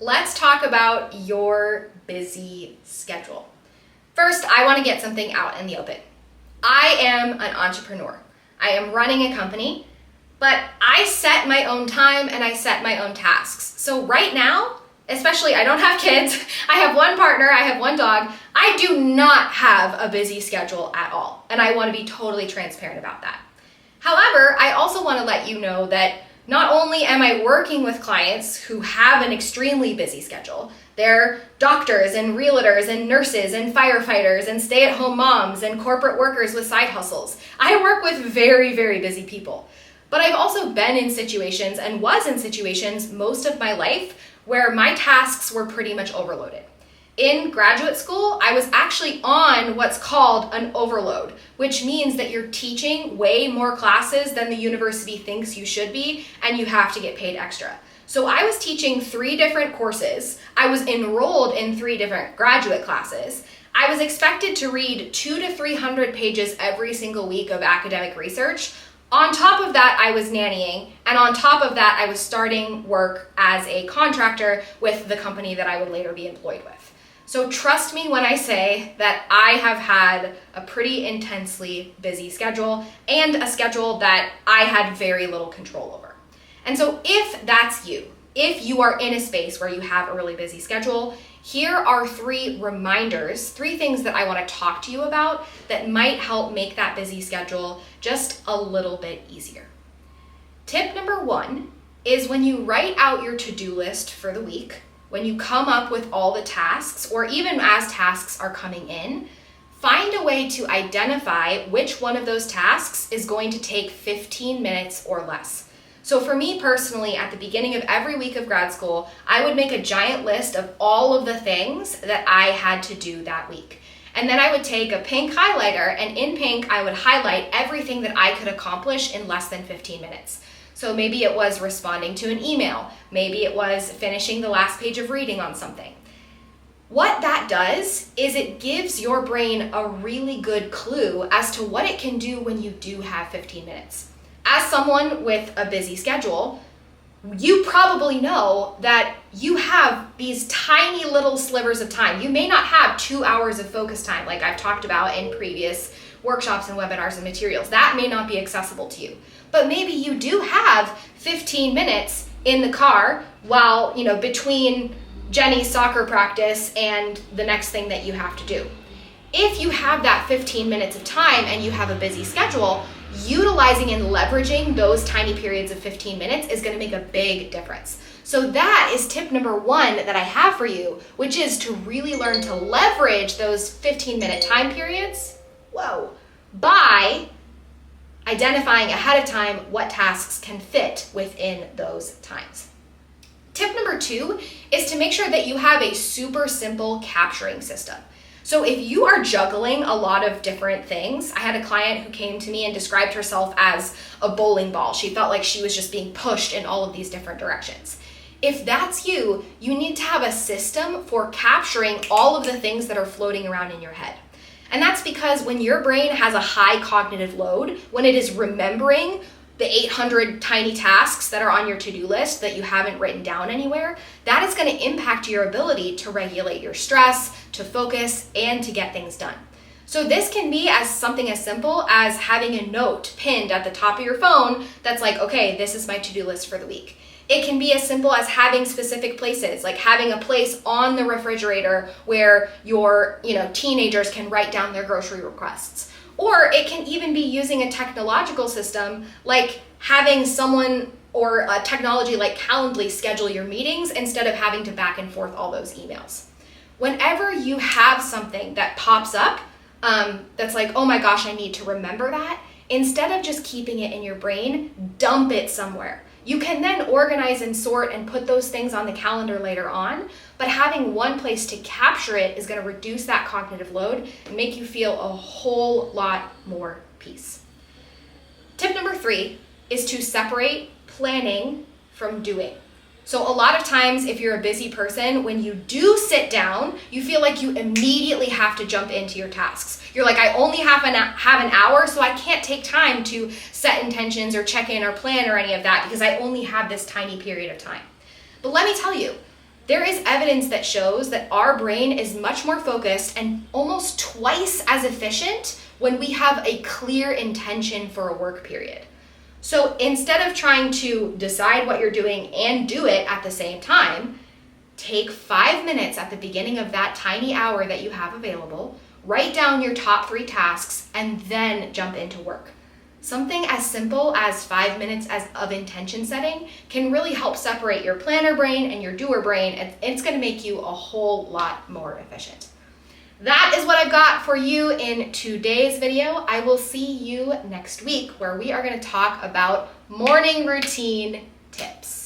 let's talk about your busy schedule. First, I want to get something out in the open. I am an entrepreneur. I am running a company, but I set my own time and I set my own tasks. So right now, especially, I don't have kids, I have one partner, I have one dog, I do not have a busy schedule at all. And I want to be totally transparent about that. However, I also want to let you know that not only am I working with clients who have an extremely busy schedule, they're doctors and realtors and nurses and firefighters and stay-at-home moms and corporate workers with side hustles. I work with very, very busy people. But I've also been in situations and was in situations most of my life where my tasks were pretty much overloaded. In graduate school, I was actually on what's called an overload, which means that you're teaching way more classes than the university thinks you should be, and you have to get paid extra. So I was teaching 3 different courses. I was enrolled in 3 different graduate classes. I was expected to read 200 to 300 pages every single week of academic research. On top of that, I was nannying, and on top of that, I was starting work as a contractor with the company that I would later be employed with. So trust me when I say that I have had a pretty intensely busy schedule and a schedule that I had very little control over. And so if that's you, if you are in a space where you have a really busy schedule, here are 3 reminders, 3 things that I want to talk to you about that might help make that busy schedule just a little bit easier. Tip number 1 is when you write out your to-do list for the week, when you come up with all the tasks, or even as tasks are coming in, find a way to identify which one of those tasks is going to take 15 minutes or less. So for me personally, at the beginning of every week of grad school, I would make a giant list of all of the things that I had to do that week. And then I would take a pink highlighter, and in pink, I would highlight everything that I could accomplish in less than 15 minutes. So maybe it was responding to an email. Maybe it was finishing the last page of reading on something. What that does is it gives your brain a really good clue as to what it can do when you do have 15 minutes. As someone with a busy schedule, you probably know that you have these tiny little slivers of time. You may not have 2 hours of focus time like I've talked about in previous workshops and webinars and materials. That may not be accessible to you. But maybe you do have 15 minutes in the car while, between Jenny's soccer practice and the next thing that you have to do. If you have that 15 minutes of time and you have a busy schedule, utilizing and leveraging those tiny periods of 15 minutes is going to make a big difference. So that is tip number 1 that I have for you, which is to really learn to leverage those 15-minute time periods, by identifying ahead of time what tasks can fit within those times. Tip number 2 is to make sure that you have a super simple capturing system. So if you are juggling a lot of different things, I had a client who came to me and described herself as a bowling ball. She felt like she was just being pushed in all of these different directions. If that's you, you need to have a system for capturing all of the things that are floating around in your head. And that's because when your brain has a high cognitive load, when it is remembering the 800 tiny tasks that are on your to-do list that you haven't written down anywhere, that is going to impact your ability to regulate your stress, to focus, and to get things done. So this can be as something as simple as having a note pinned at the top of your phone that's like, okay, this is my to-do list for the week. It can be as simple as having specific places, like having a place on the refrigerator where your teenagers can write down their grocery requests. Or it can even be using a technological system like having someone or a technology like Calendly schedule your meetings instead of having to back and forth all those emails. Whenever you have something that pops up that's like, oh my gosh, I need to remember that, instead of just keeping it in your brain, dump it somewhere. You can then organize and sort and put those things on the calendar later on, but having one place to capture it is going to reduce that cognitive load and make you feel a whole lot more peace. Tip number 3 is to separate planning from doing. So a lot of times, if you're a busy person, when you do sit down, you feel like you immediately have to jump into your tasks. You're like, I only have an hour, so I can't take time to set intentions or check in or plan or any of that because I only have this tiny period of time. But let me tell you, There is evidence that shows that our brain is much more focused and almost twice as efficient when we have a clear intention for a work period. So instead of trying to decide what you're doing and do it at the same time, take 5 minutes at the beginning of that tiny hour that you have available, write down your top 3 tasks, and then jump into work. Something as simple as 5 minutes of intention setting can really help separate your planner brain and your doer brain, and it's going to make you a whole lot more efficient. That is what I've got for you in today's video. I will see you next week where we are going to talk about morning routine tips.